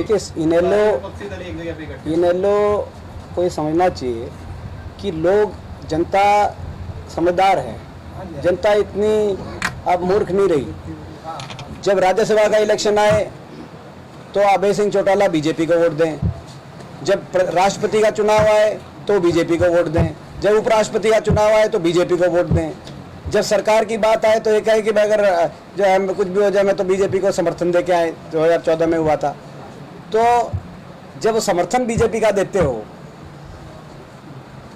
देखिए इनेलो को ये समझना चाहिए कि लोग, जनता समझदार है, जनता इतनी अब मूर्ख नहीं रही। जब राज्यसभा का इलेक्शन आए तो अभय सिंह चौटाला बीजेपी को वोट दें, जब राष्ट्रपति का चुनाव आए तो बीजेपी को वोट दें, जब उपराष्ट्रपति का चुनाव आए तो बीजेपी को वोट दें, जब सरकार की बात आए तो ये कहे कि अगर जो है कुछ भी हो जाए मैं तो बीजेपी को समर्थन दे के आए। 2014 में हुआ था। तो जब समर्थन बीजेपी का देते हो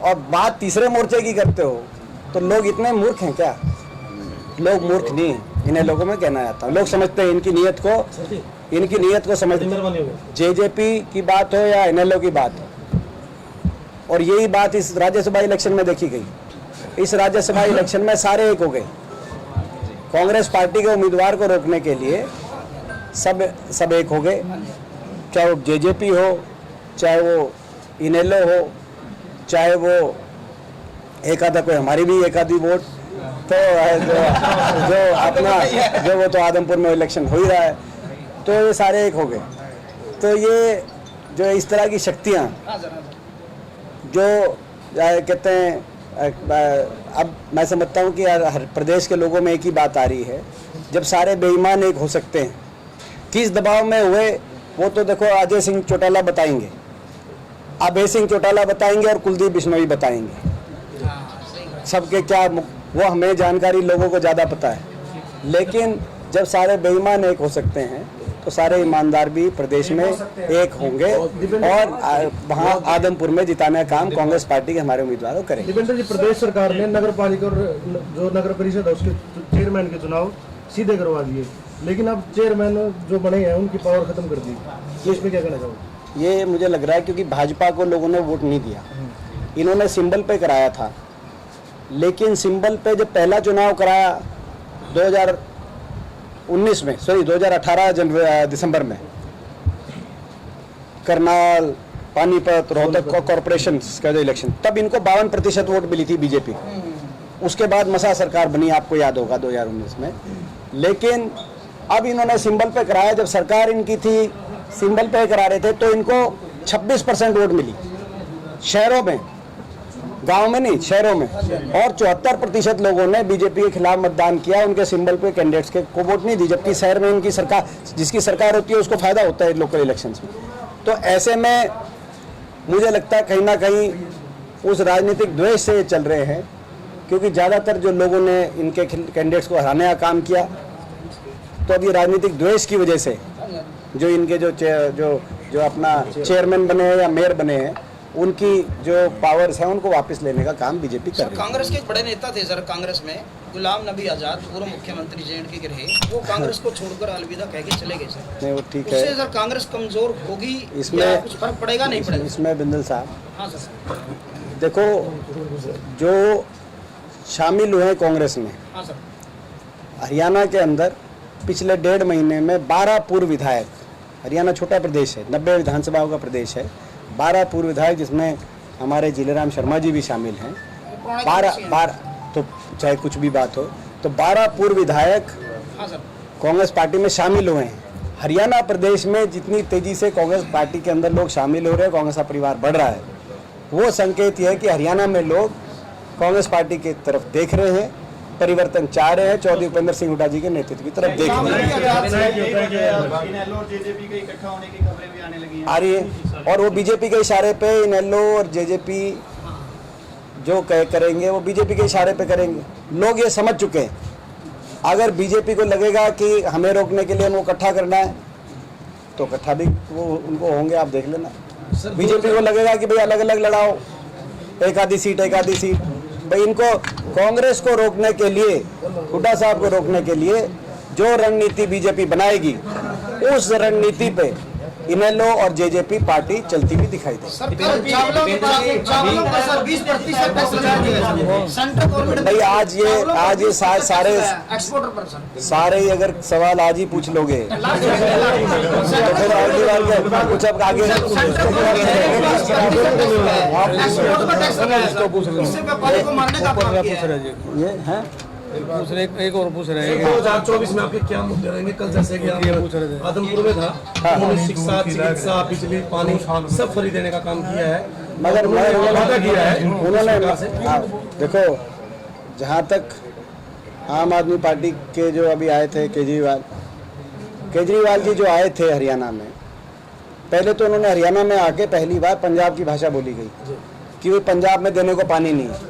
और बात तीसरे मोर्चे की करते हो तो लोग इतने मूर्ख हैं क्या? लोग मूर्ख नहीं हैं, इन्हें लोगों में कहना चाहता हूँ। लोग समझते हैं इनकी नीयत को समझते हैं। जेजेपी की बात हो या इनेलो की बात हो, और यही बात इस राज्यसभा इलेक्शन में देखी गई। इस राज्यसभा इलेक्शन में सारे एक हो गए। कांग्रेस पार्टी के उम्मीदवार को रोकने के लिए सब एक हो गए, चाहे वो जेजेपी हो, चाहे वो इनेलो हो, चाहे वो एक आधा कोई हमारी भी एक आधी वोट तो जो अपना जो वो तो आदमपुर में इलेक्शन हो ही रहा है, तो ये सारे एक हो गए। तो ये जो इस तरह की शक्तियाँ जो कहते हैं, अब मैं समझता हूँ कि हर प्रदेश के लोगों में एक ही बात आ रही है, जब सारे बेईमान एक हो सकते हैं। किस दबाव में हुए वो तो देखो अजय सिंह चौटाला बताएंगे, अभय सिंह चौटाला बताएंगे और कुलदीप बिश्नोई बताएंगे। सबके क्या वो हमें जानकारी लोगों को ज़्यादा पता है। लेकिन जब सारे बेईमान एक हो सकते हैं तो सारे ईमानदार भी प्रदेश में एक होंगे और वहाँ आदमपुर में जिताने का काम कांग्रेस पार्टी के हमारे उम्मीदवारों करेंगे। दिपेंद्र जी, प्रदेश सरकार ने नगर पालिका और जो नगर परिषद है उसके चेयरमैन के चुनाव सीधे करवा दिए, लेकिन अब चेयरमैन जो बने हैं उनकी पावर खत्म कर दी। तो इसमें क्या कहना चाहोगे? ये मुझे लग रहा है क्योंकि भाजपा को लोगों ने वोट नहीं दिया, इन्होंने सिंबल पे कराया था। लेकिन सिंबल पे जब पहला चुनाव कराया 2019 में, सॉरी 2018 दिसंबर में, करनाल, पानीपत, रोहतक कॉरपोरेशन का जो इलेक्शन, तब इनको 52% वोट मिली थी बीजेपी को। उसके बाद मसा सरकार बनी, आपको याद होगा 2019 में। लेकिन अब इन्होंने सिंबल पे कराया, जब सरकार इनकी थी सिंबल पे करा रहे थे तो इनको 26% वोट मिली शहरों में, गांव में नहीं, शहरों में। और 74% लोगों ने बीजेपी के खिलाफ मतदान किया, उनके सिंबल पे कैंडिडेट्स को वोट नहीं दी, जबकि शहर में इनकी सरकार, जिसकी सरकार होती है उसको फायदा होता है लोकल इलेक्शंस में। तो ऐसे में मुझे लगता है कहीं ना कहीं उस राजनीतिक द्वेष से चल रहे हैं, क्योंकि ज़्यादातर जो लोगों ने इनके कैंडिडेट्स को हराने का काम किया, तो अभी राजनीतिक द्वेष की वजह से जो इनके जो अपना चेयरमैन बने हैं या मेयर बने हैं, उनकी जो पावर्स हैं उनको वापस लेने का काम बीजेपी कर रही है। कांग्रेस के एक बड़े नेता थे सर, कांग्रेस में गुलाम नबी आजाद, पूर्व मुख्यमंत्री जे&के के रहे, वो कांग्रेस को छोड़कर अलविदा कह के चले गए सर। नहीं, वो ठीक है। उससे सर कांग्रेस कमजोर होगी, इसमें कुछ फर्क पड़ेगा नहीं पड़ेगा? इसमें बिंदल साहब, हाँ सर, देखो जो शामिल हुए कांग्रेस में, हाँ सर, हरियाणा के अंदर पिछले 1.5 महीने में 12 पूर्व विधायक, हरियाणा छोटा प्रदेश है, 90 विधानसभाओं का प्रदेश है, 12 पूर्व विधायक जिसमें हमारे जिलेराम शर्मा जी भी शामिल हैं। 12 तो चाहे कुछ भी बात हो, तो 12 पूर्व विधायक कांग्रेस पार्टी में शामिल हुए हैं। हरियाणा प्रदेश में जितनी तेजी से कांग्रेस पार्टी के अंदर लोग शामिल हो रहे हैं, कांग्रेस का परिवार बढ़ रहा है, वो संकेत ये है कि हरियाणा में लोग कांग्रेस पार्टी की तरफ देख रहे हैं, परिवर्तन चाह रहे हैं, चौधरी उपेंद्र सिंह हुड्डा जी के नेतृत्व की तरफ देख रहे हैं आ रही है। और वो बीजेपी के इशारे पे इनेलो और जेजेपी जो करेंगे वो बीजेपी के इशारे पे करेंगे। लोग ये समझ चुके हैं, अगर बीजेपी को लगेगा कि हमें रोकने के लिए उनको इकट्ठा करना है तो इकट्ठा भी वो उनको होंगे, आप देख लेना। बीजेपी को लगेगा कि भाई अलग अलग लड़ाओ, एक आधी सीट भाई, इनको कांग्रेस को रोकने के लिए, हुड्डा साहब को रोकने के लिए जो रणनीति बीजेपी बनाएगी, उस रणनीति पे इनेलो और जेजेपी पार्टी चलती हुई दिखाई दे। भाई आज ये सारे अगर सवाल आज ही पूछ लोगे तो फिर कुछ अब आगे ये है। दूसरे एक और पूछ रहे हैं 2024 में आपके क्या मुद्दे रहेंगे? कल जैसे कि ये पूछ रहे थे। आदमपुर में था, उन्होंने शिक्षा, चिकित्सा, बिजली, पानी सब फ्री देने का काम किया है, मगर उन्होंने वादा किया है उन्होंने सरकार से। हाँ, देखो जहाँ तक आम आदमी पार्टी के जो अभी आए थे केजरीवाल जी जो आए थे हरियाणा में, पहले तो उन्होंने हरियाणा में आके पहली बार पंजाब की भाषा बोली गई कि भाई पंजाब में देने को पानी नहीं है।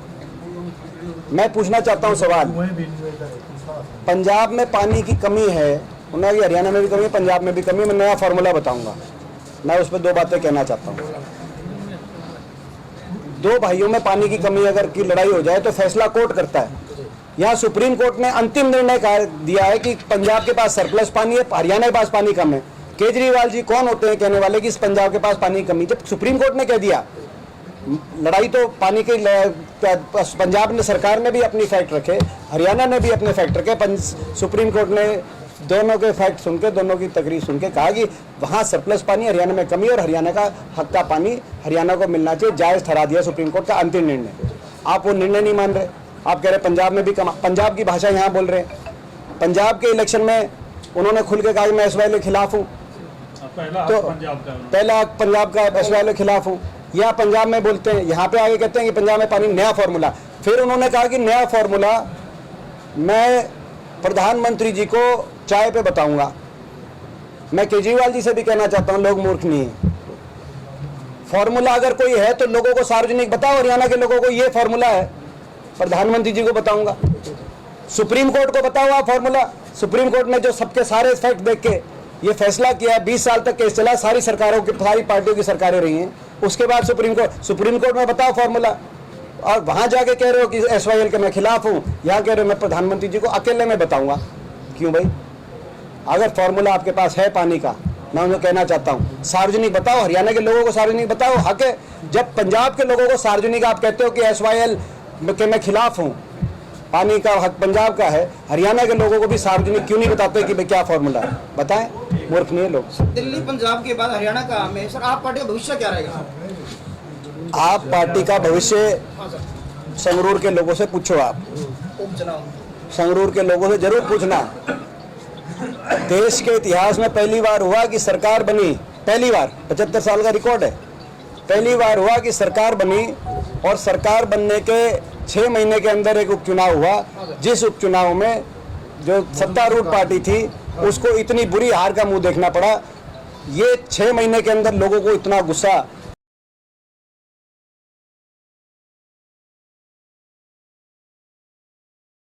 मैं पूछना चाहता हूँ सवाल, पंजाब में पानी की कमी है, उन्होंने कि हरियाणा में भी कमी है, पंजाब में भी कमी है। मैं नया फार्मूला बताऊंगा, मैं उस पर दो बातें कहना चाहता हूँ। दो भाइयों में पानी की कमी अगर की लड़ाई हो जाए तो फैसला कोर्ट करता है। यहाँ सुप्रीम कोर्ट ने अंतिम निर्णय दिया है कि पंजाब के पास सरप्लस पानी है, हरियाणा के पास पानी कम है। केजरीवाल जी कौन होते हैं कहने वाले कि इस पंजाब के पास पानी की कमी? जब सुप्रीम कोर्ट ने कह दिया, लड़ाई तो पानी की पंजाब ने सरकार ने भी अपनी फैक्ट रखे, हरियाणा ने भी अपने फैक्ट रखे। सुप्रीम कोर्ट ने दोनों के फैक्ट सुन के, दोनों की तकरीर सुन के कहा कि वहाँ सरप्लस पानी, हरियाणा में कमी, और हरियाणा का हक का पानी हरियाणा को मिलना चाहिए, जायज़ ठहरा दिया सुप्रीम कोर्ट का अंतिम निर्णय। आप वो निर्णय नहीं मान रहे, आप कह रहे पंजाब में भी कमा, पंजाब की भाषा यहाँ बोल रहे हैं। पंजाब के इलेक्शन में उन्होंने खुल के कहा कि मैं एसवाईएल के खिलाफ हूँ, तो पहला पंजाब का एसवाईएल के खिलाफ हूँ। यहाँ पंजाब में बोलते हैं, यहाँ पे आगे कहते हैं कि पंजाब में पानी नया फॉर्मूला। फिर उन्होंने कहा कि नया फॉर्मूला मैं प्रधानमंत्री जी को चाय पे बताऊंगा। मैं केजरीवाल जी से भी कहना चाहता हूँ, लोग मूर्ख नहीं है। फॉर्मूला अगर कोई है तो लोगों को सार्वजनिक बताओ, हरियाणा के लोगों को ये फॉर्मूला है, प्रधानमंत्री जी को बताऊंगा, सुप्रीम कोर्ट को बताओ आप फॉर्मूला। सुप्रीम कोर्ट ने जो सबके सारे फैक्ट देख के ये फैसला किया, 20 साल तक केस चला, सारी सरकारों की, सारी पार्टियों की सरकारें रही हैं, उसके बाद सुप्रीम कोर्ट में बताओ फॉर्मूला। और वहां जाके कह रहे हो कि एसवाईएल के मैं खिलाफ हूं, यहाँ कह रहे हो मैं प्रधानमंत्री जी को अकेले में बताऊंगा। क्यों भाई? अगर फॉर्मूला आपके पास है पानी का, मैं उन्हें कहना चाहता हूँ सार्वजनिक बताओ, हरियाणा के लोगों को सार्वजनिक बताओ। हक है, जब पंजाब के लोगों को सार्वजनिक आप कहते हो कि एसवाईएल के मैं खिलाफ हूँ, पानी का हक पंजाब का है, हरियाणा के लोगों को भी सार्वजनिक क्यों नहीं बताते कि भाई क्या फॉर्मूला है? बताएं, मूर्ख नहीं है लोग। दिल्ली पंजाब के बाद हरियाणा का में सर आप पार्टी का भविष्य क्या रहेगा? आप पार्टी का भविष्य हाँ सर, संगरूर के लोगों से पूछो। आप उपचुनाव संगरूर के लोगों से जरूर पूछना। देश के इतिहास में पहली बार हुआ कि सरकार बनी, पहली बार, 75 साल का रिकॉर्ड है, पहली बार हुआ कि सरकार बनी और सरकार बनने के 6 महीने के अंदर एक उपचुनाव हुआ, जिस उपचुनाव में जो सत्तारूढ़ पार्टी थी उसको इतनी बुरी हार का मुंह देखना पड़ा। ये 6 महीने के अंदर लोगों को इतना गुस्सा